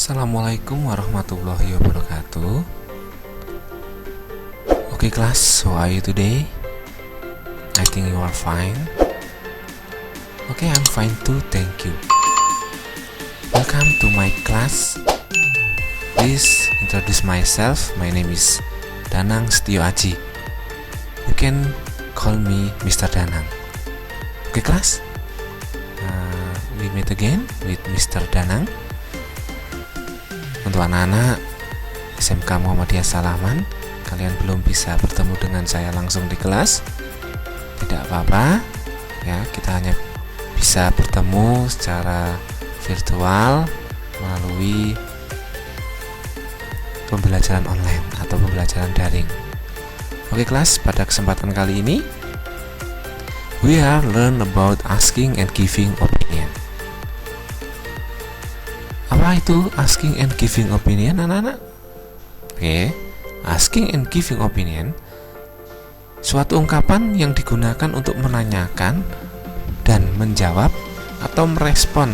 Assalamualaikum warahmatullahi wabarakatuh. Okay class, how are you today? I think you are fine. Okay, I'm fine too, thank you. Welcome to my class. Please introduce myself. My name is Danang Setio Aji. You can call me Mr. Danang. Okay class, we meet again with Mr. Danang. Untuk anak-anak SMK Muhammadiyah Salaman, kalian belum bisa bertemu dengan saya langsung di kelas, tidak apa-apa ya, kita hanya bisa bertemu secara virtual melalui pembelajaran online atau pembelajaran daring. Oke kelas, pada kesempatan kali ini we are learn about asking and giving opinion. Apa itu asking and giving opinion, anak-anak? Oke, asking and giving opinion suatu ungkapan yang digunakan untuk menanyakan dan menjawab atau merespon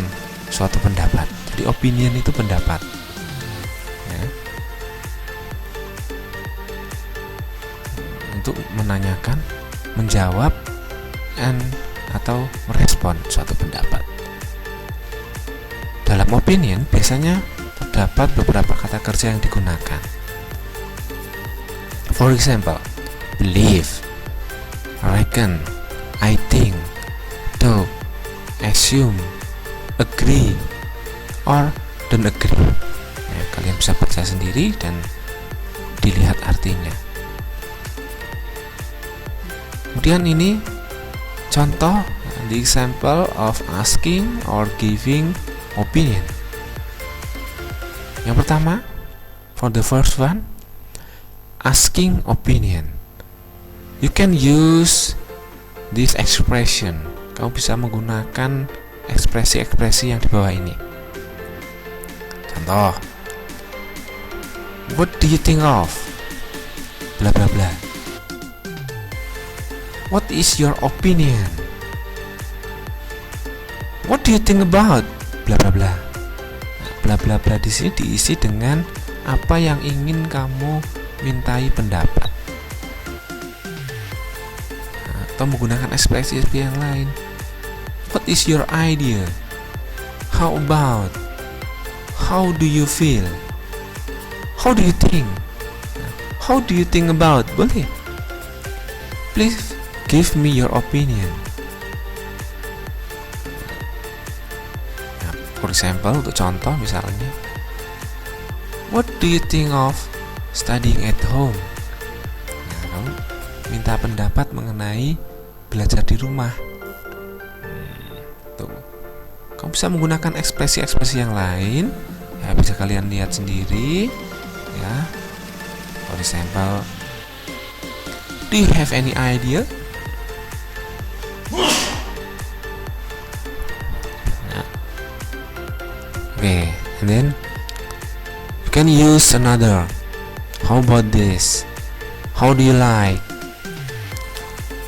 suatu pendapat. Jadi opinion itu pendapat ya. Untuk menanyakan, menjawab, atau merespon suatu pendapat. Dalam opinion biasanya terdapat beberapa kata kerja yang digunakan. For example, believe, reckon, I think, do, assume, agree, or don't agree. Nah, kalian bisa baca sendiri dan dilihat artinya. Kemudian ini contoh, the example of asking or giving opinion. Yang pertama, for the first one, asking opinion. You can use this expression. Kamu bisa menggunakan ekspresi-ekspresi yang di bawah ini. Contoh, what do you think of? Bla bla bla. What is your opinion? What do you think about? Bla bla bla. Bla bla bla di sini diisi dengan apa yang ingin kamu mintai pendapat. Atau menggunakan ekspresi yang lain. What is your idea? How about? How do you feel? How do you think? How do you think about? Boleh. Please give me your opinion. For example, untuk contoh misalnya, what do you think of studying at home? Nah, kamu minta pendapat mengenai belajar di rumah. Tuh. Kamu bisa menggunakan ekspresi-ekspresi yang lain, ya bisa kalian lihat sendiri, ya. For example, do you have any idea? Okay, and then you can use another. How about this? How do you like?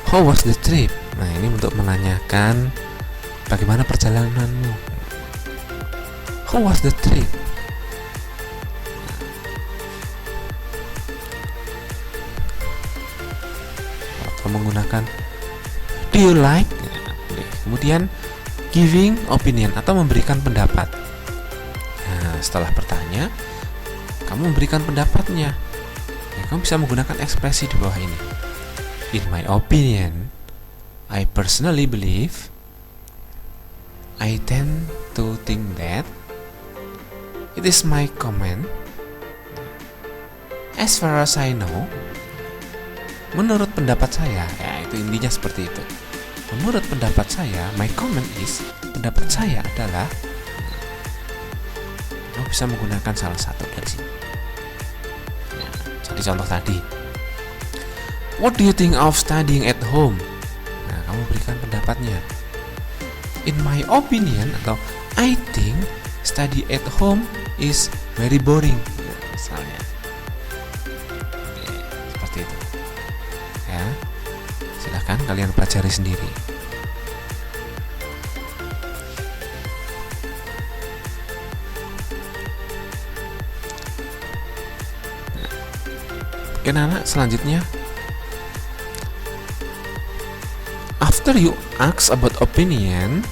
How was the trip? Nah, ini untuk menanyakan bagaimana perjalananmu. How was the trip? Atau menggunakan do you like? Kemudian giving opinion atau memberikan pendapat. Setelah bertanya, kamu memberikan pendapatnya. Ya, kamu bisa menggunakan ekspresi di bawah ini. In my opinion, I personally believe, I tend to think that, it is my comment, as far as I know, menurut pendapat saya, ya itu intinya seperti itu. Menurut pendapat saya, my comment is, pendapat saya adalah. Kamu bisa menggunakan salah satu dari sini. Ya, jadi contoh tadi, what do you think of studying at home? Nah, kamu berikan pendapatnya. In my opinion atau I think study at home is very boring. Ya, misalnya. Oke, seperti itu. Ya, silahkan kalian pelajari sendiri. Oke anak, selanjutnya, after you ask about opinion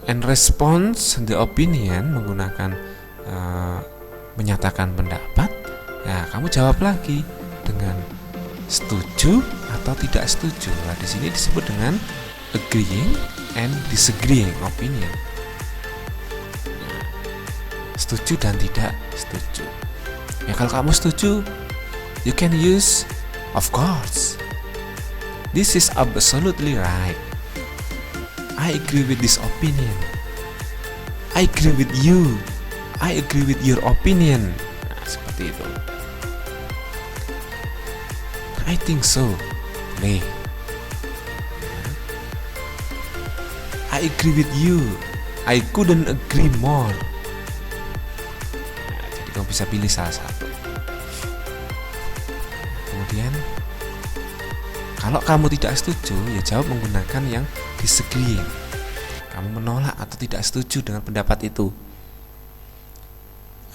and response the opinion menggunakan menyatakan pendapat, ya kamu jawab lagi dengan setuju atau tidak setuju. Nah, di sini disebut dengan agreeing and disagreeing opinion. Nah, setuju dan tidak setuju. Ya kalau kamu setuju, you can use of course. This is absolutely right. I agree with this opinion. I agree with you. I agree with your opinion. Nah, seperti itu. I think so. Nih. I agree with you. I couldn't agree more. Nah, jadi kamu bisa pilih salah satu. Kemudian, kalau kamu tidak setuju, ya jawab menggunakan yang disagreeing. Kamu menolak atau tidak setuju dengan pendapat itu.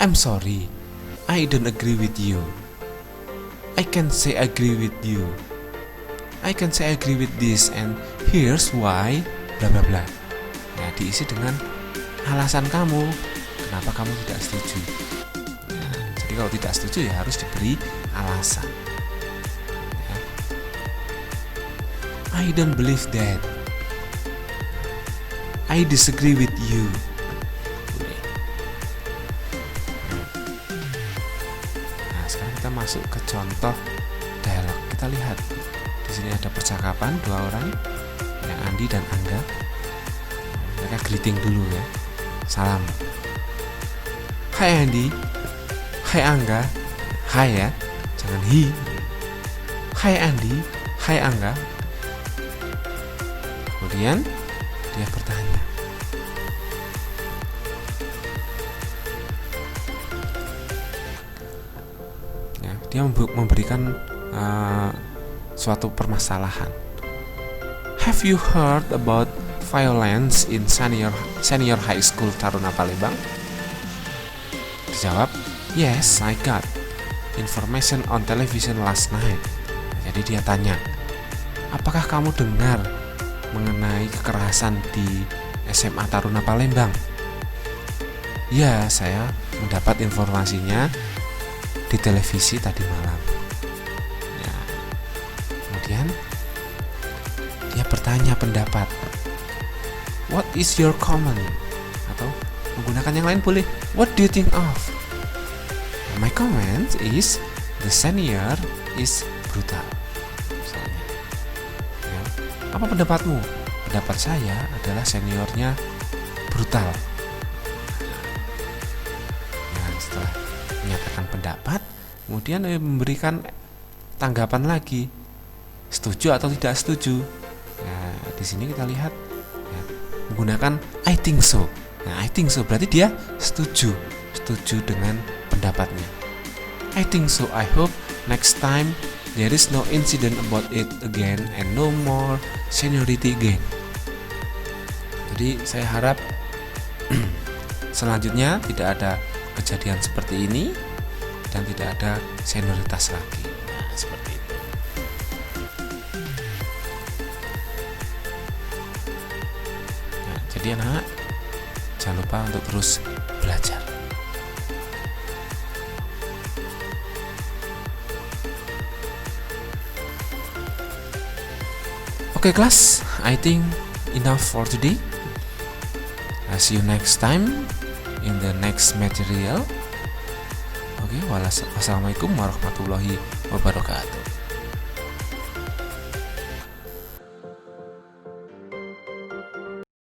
I'm sorry, I don't agree with you. I can say agree with you. I can say agree with this and here's why bla bla bla. Nah, diisi dengan alasan kamu kenapa kamu tidak setuju. Nah, jadi kalau tidak setuju ya harus diberi alasan. Ya. I don't believe that. I disagree with you. Nah, sekarang kita masuk ke contoh dialog. Kita lihat di sini ada percakapan dua orang, yang Andi dan Angga. Mereka greeting dulu ya, salam. Hai Andi, hai Angga, hai ya, jangan hi. Hai Andi, hai Angga. Kemudian dia bertanya, ya, dia memberikan suatu permasalahan. Have you heard about violence in senior high school Taruna Palembang? Dijawab, yes, I got information on television last night. Jadi dia tanya, apakah kamu dengar mengenai kekerasan di SMA Taruna Palembang? Ya, saya mendapat informasinya di televisi tadi malam. Ya. Kemudian dia bertanya pendapat. What is your comment? Atau menggunakan yang lain boleh. What do you think of? My comment is the senior is brutal. Misalnya. Ya. Apa pendapatmu? Pendapat saya adalah seniornya brutal. Nah, setelah menyatakan pendapat, kemudian memberikan tanggapan lagi, setuju atau tidak setuju. Nah, di sini kita lihat ya, menggunakan I think so. Nah, I think so berarti dia setuju dengan pendapatnya. I think so. I hope next time there is no incident about it again and no more seniority again. Jadi saya harap selanjutnya tidak ada kejadian seperti ini dan tidak ada senioritas lagi. Nah, seperti itu. Nah, jadi anak, jangan lupa untuk terus belajar. Oke kelas, I think enough for today. I'll see you next time in the next material. Oke, wassalamualaikum warahmatullahi wabarakatuh.